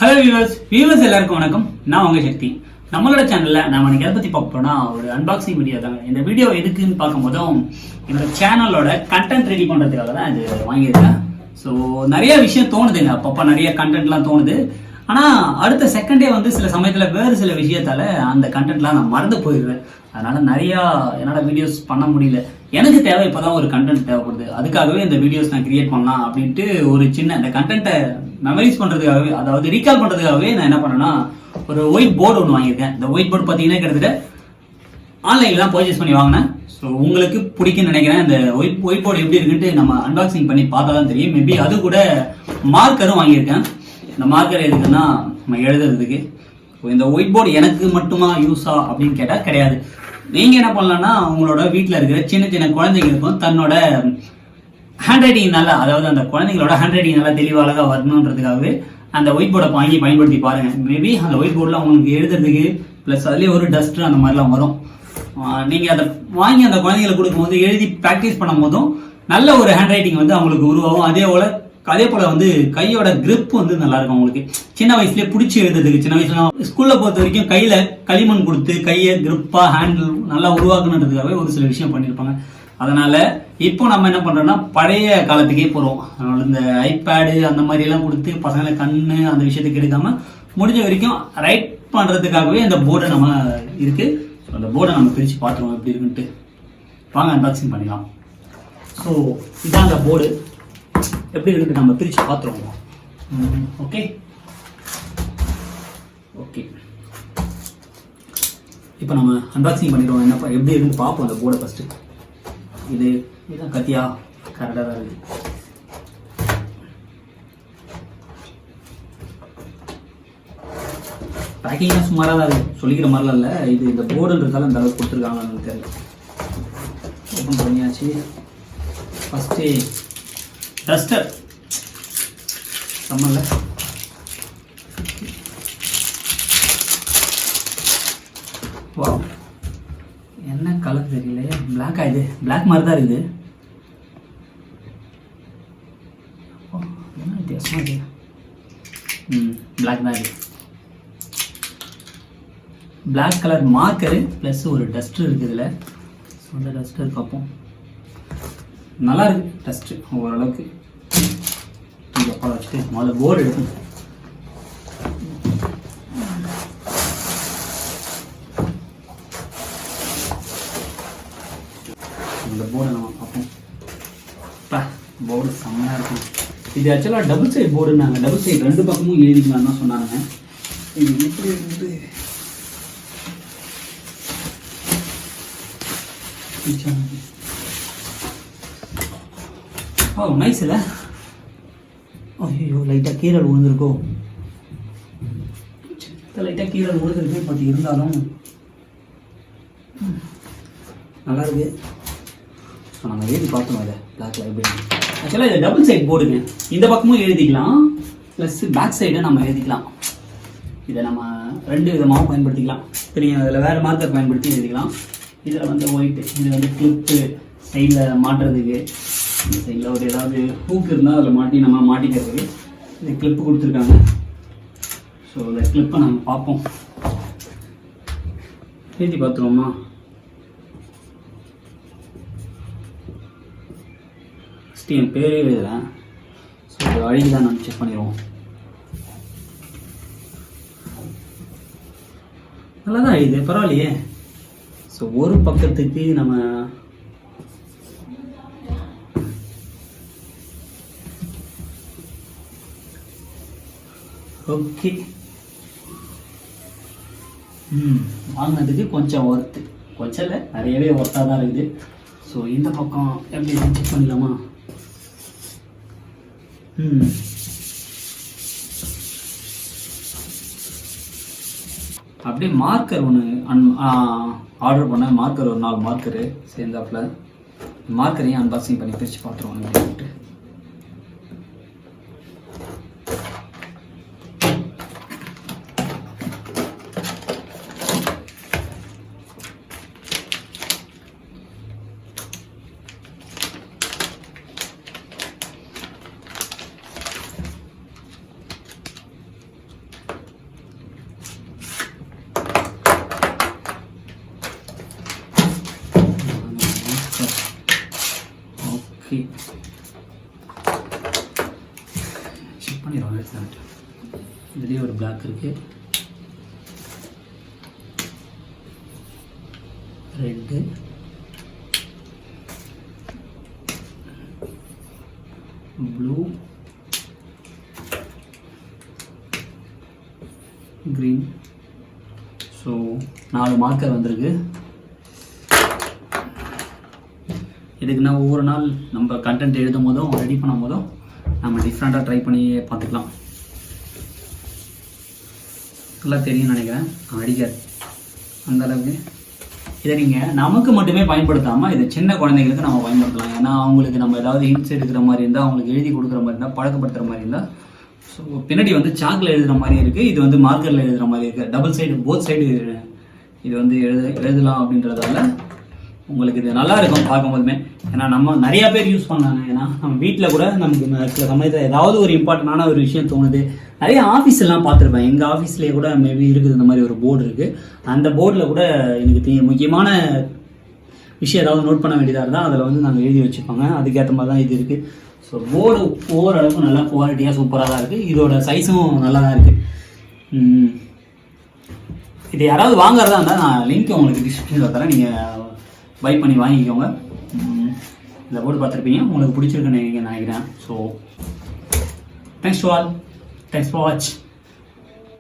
Hello viewers எல்லாருக்கும் வணக்கம். நான் உங்க சக்தி. நம்மளோட சேனல்ல நாம எதை பத்தி பார்க்க போனா ஒரு அன்பாக்சிங் வீடியோ தாங்க. இந்த வீடியோ எதுக்குன்னு பார்க்கும்போதும் என்னோட சேனலோட கண்டென்ட் ரெடி பண்றதுக்காக தான் இது வாங்கியிருக்கேன். ஸோ நிறைய விஷயம் தோணுதுங்க, அப்பப்போ நிறைய கண்டென்ட்லாம் தோணுது. ஆனா அடுத்த செகண்டே வந்து சில சமயத்துல வேறு சில விஷயத்தால அந்த கண்டென்ட்லாம் நான் மறந்து போயிடுவேன். அதனால நிறைய என்னால் வீடியோஸ் பண்ண முடியல. எனக்கு தேவை இப்போதான் ஒரு கண்டென்ட் தேவைப்படுது. அதுக்காகவே இந்த வீடியோஸ் நான் கிரியேட் பண்ணலாம் அப்படின்ட்டு ஒரு சின்ன இந்த கண்டென்ட்டை மெமரைஸ் பண்றதுக்காகவே, அதாவது ரீகால் பண்றதுக்காகவே நான் என்ன பண்ணேன்னா ஒரு ஒயிட் போர்டு ஒன்று வாங்கியிருக்கேன். இந்த ஒயிட் போர்டு பார்த்தீங்கன்னா கிட்டத்தட்ட ஆன்லைனில் தான் பர்ச்சேஸ் பண்ணி வாங்கினேன். ஸோ உங்களுக்கு பிடிக்குன்னு நினைக்கிறேன். இந்த ஒயிட் போர்டு எப்படி இருக்குன்ட்டு நம்ம அன்பாக்சிங் பண்ணி பார்த்தா தான் தெரியும். மேபி அது கூட மார்க்கரும் வாங்கியிருக்கேன். இந்த மார்க்கர் எதுக்குன்னா நம்ம எழுதுறதுக்கு. இந்த ஒயிட் போர்டு எனக்கு மட்டுமா யூஸா அப்படின்னு கேட்டால் கிடையாது. நீங்கள் என்ன பண்ணலாம்னா உங்களோட வீட்டில் இருக்கிற சின்ன சின்ன குழந்தைங்களுக்கும் தன்னோட ஹேண்ட் ரைட்டிங் நல்லா, அதாவது அந்த குழந்தைங்களோட ஹேண்ட் ரைட்டிங் நல்லா தெளிவாக அழகாக வரணுன்றதுக்காகவே அந்த ஒயிட் போர்டை வாங்கி பயன்படுத்தி பாருங்க. மேபி அந்த ஒயிட் போர்டில் உங்களுக்கு எழுதுறதுக்கு ப்ளஸ் அதுலேயே ஒரு டஸ்ட் அந்த மாதிரிலாம் வரும். நீங்கள் அதை வாங்கி அந்த குழந்தைங்களுக்கு கொடுக்கும்போது எழுதி ப்ராக்டிஸ் பண்ணும் போதும் நல்ல ஒரு ஹேண்ட் ரைட்டிங் வந்து அவங்களுக்கு உருவாகும். அதே போல வந்து கையோட கிரிப் வந்து நல்லா இருக்கும். உங்களுக்கு சின்ன வயசுலேயே பிடிச்சி எழுதுறதுக்கு, சின்ன வயசுல ஸ்கூல்ல பொறுத்த வரைக்கும் கையில களிமண் கொடுத்து கையை கிரிப்பா ஹேண்டில் நல்லா உருவாக்கணுன்றதுக்காகவே ஒரு சில விஷயம் பண்ணியிருப்பாங்க. அதனால இப்போ நம்ம என்ன பண்றோம்னா பழைய காலத்துக்கே போறோம். இந்த ஐபேடு அந்த மாதிரி எல்லாம் கொடுத்து பசங்களை கண்ணு அந்த விஷயத்துக்கு எடுக்காம முடிஞ்ச வரைக்கும் ரைட் பண்றதுக்காகவே இந்த போர்டை நம்ம இருக்கு. அந்த போர்டை நம்ம பிரிச்சு பார்த்துருவோம் எப்படி இருக்குன்ட்டு. வாங்க அன்பாக்சிங் பண்ணிக்கலாம். ஸோ இதான் அந்த போர்டு எப்படி இருக்கு நம்ம பிரிச்சு பார்த்துருவோம். ஓகே ஓகே இப்போ நம்ம அன்பாக்சிங் பண்ணிடுவோம். என்னப்பா எப்படி இருக்குன்னு பார்ப்போம் அந்த போர்டை ஃபர்ஸ்ட். இதுதான் கத்தியா, கரெக்டாக தான் இருக்கு. பேக்கிங்லாம் சுமாராக தான் இருக்கு, சொல்லிக்கிற மாதிரிலாம் இல்லை. இது இந்த போர்டுன்றதால அந்த அளவுக்கு கொடுத்துருக்காங்கன்னு தெரியல. ஓப்பன் பண்ணியாச்சு. ஃபஸ்ட்டு டஸ்டர் சம்மல்ல. வா, என்ன கலர் தெரியல, பிளாக் ஆகுது. பிளாக் மாதிரி தான் இருக்குது. என்ன வித்தியாசமா இருக்கு. பிளாக் தான் இருக்கு. பிளாக் கலர் மார்க்கரு ப்ளஸ் ஒரு டஸ்டர் இருக்குது இதில். ஸோ அந்த டஸ்டர் பார்ப்போம். நல்லா இருக்கு டஸ்ட்டு ஓரளவுக்கு. அப்பா வச்சுட்டு முதல்ல போர்டு எடுக்கணும். இந்த போர்டை நம்ம பார்ப்போம். போர்டு செம்மையாக இருக்கும். இது ஆக்சுவலாக டபுள் சைடு போர்டுன்னாங்க. டபுள் சைடு ரெண்டு பக்கமும் எழுதிக்கலாம் தான் சொன்னாங்க. இது எப்படி இருந்து நைஸ் இல்லை? ஐயோ, லைட்டாக கீரல் விழுந்துருக்கோ. லைட்டாக கீரல் விழுந்துருக்கு. பட் இருந்தாலும் நல்லா இருக்கு. நம்ம எழுதி பார்த்தோம். அதை பிளாக் லைப்ரரி ஆக்சுவலாக இது டபுள் சைட் போர்டுங்க. இந்த பக்கமும் எழுதிக்கலாம் ப்ளஸ் பேக் சைடும் நம்ம எழுதிக்கலாம். இதை நம்ம ரெண்டு விதமாகவும் பயன்படுத்திக்கலாம். சரிங்க, அதில் வேறு மார்க்கர் பயன்படுத்தி எழுதிக்கலாம். இதில் வந்து ஒயிட்டு, இது வந்து கிளிப்பு சைடில் மாட்டுறதுக்கு. இந்த சைடில் ஒரு ஏதாவது ஹூக் இருந்தால் அதில் மாட்டி நம்ம மாட்டிக்கிறதுக்கு இந்த கிளிப்பு கொடுத்துருக்காங்க. ஸோ இந்த கிளிப்பை நம்ம பார்ப்போம். எழுதி பார்த்துருவோமா? ஃபஸ்ட்டு என் பேரே எழுதுறேன். ஸோ இது அழகி தான் நம்ம செக் பண்ணிடுவோம். நல்லா தான் இது, பரவாயில்லையே. ஸோ ஒரு பக்கத்துக்கு நம்ம ஓகே. வாங்கினதுக்கு கொஞ்சம் ஒர்த்து, கொஞ்சம் இல்லை நிறையவே ஒர்த்தாக தான் இருக்குது. ஸோ இந்த பக்கம் எப்படி செக் பண்ணலாமா? அப்படியே மார்க்கர் ஒன்று ஆர்டர் பண்ண. மார்க்கர் ஒரு 4 மார்க்கரு சேர்ந்தாப்புல. மார்க்கரையும் அன்பாக்சிங் பண்ணி பிரித்து பார்த்துருவோம். ஓகே, செக் பண்ணிடுவாங்க. இதுலேயே ஒரு பிளாக் இருக்குது, red, blue, green. So 4 marker வந்திருக்கு. இதுக்குன்னா ஒவ்வொரு நாள் நம்ம கண்டென்ட் எழுதும் போதும் ரெடி பண்ணும் போதும் நம்ம டிஃப்ரெண்ட்டாக ட்ரை பண்ணி பார்த்துக்கலாம். நல்லா தெரியும்னு நினைக்கிறேன், அடிக்காது அந்த அளவுக்கு. இதை நீங்கள் நமக்கு மட்டுமே பயன்படுத்தாமல் இதை சின்ன குழந்தைங்களுக்கு நம்ம பயன்படுத்தலாம். ஏன்னா அவங்களுக்கு நம்ம ஏதாவது ஹிண்ட்ஸ் எடுக்கிற மாதிரி இருந்தால், அவங்களுக்கு எழுதி கொடுக்குற மாதிரி இருந்தால், பழக்கப்படுத்துகிற மாதிரி இருந்தால். ஸோ பின்னாடி வந்து சாக்கில் எழுதுகிற மாதிரி இருக்குது, இது வந்து மார்க்கரில் எழுதுகிற மாதிரி இருக்குது. டபுள் சைடு, போத் சைடு இது வந்து எழுதலாம் அப்படின்றதால உங்களுக்கு இது நல்லா இருக்கும் பார்க்கும்போதுமே. ஏன்னா நம்ம நிறையா பேர் யூஸ் பண்ணாங்க. ஏன்னா நம்ம வீட்டில் கூட நமக்கு சில சமயத்தில் ஏதாவது ஒரு இம்பார்ட்டண்டான ஒரு விஷயம் தோணுது. நிறைய ஆஃபீஸ் எல்லாம் பார்த்துருப்பேன், எங்கள் ஆஃபீஸ்லேயே கூட மேபி இருக்குது இந்த மாதிரி ஒரு போர்டு இருக்குது. அந்த போர்டில் கூட எனக்கு முக்கியமான விஷயம் ஏதாவது நோட் பண்ண வேண்டியதாக இருந்தால் அதில் வந்து நாங்கள் எழுதி வச்சுப்பாங்க. அதுக்கேற்ற மாதிரி தான் இது இருக்குது. ஸோ போர்டு ஓரளவுக்கு நல்லா குவாலிட்டியாக சூப்பராக தான் இருக்குது. இதோட சைஸும் நல்லா தான் இருக்குது. இது யாராவது வாங்குறதா இருந்தால் நான் லிங்க் உங்களுக்கு டிஸ்கிரிப்ஷனில் தரேன், நீங்கள் பை பண்ணி வாங்கிக்கோங்க. இந்த போர்டு பார்த்துருப்பீங்க, உங்களுக்கு பிடிச்சிருக்குன்னு நினைக்கிறேன். So thanks to all, thanks for watch.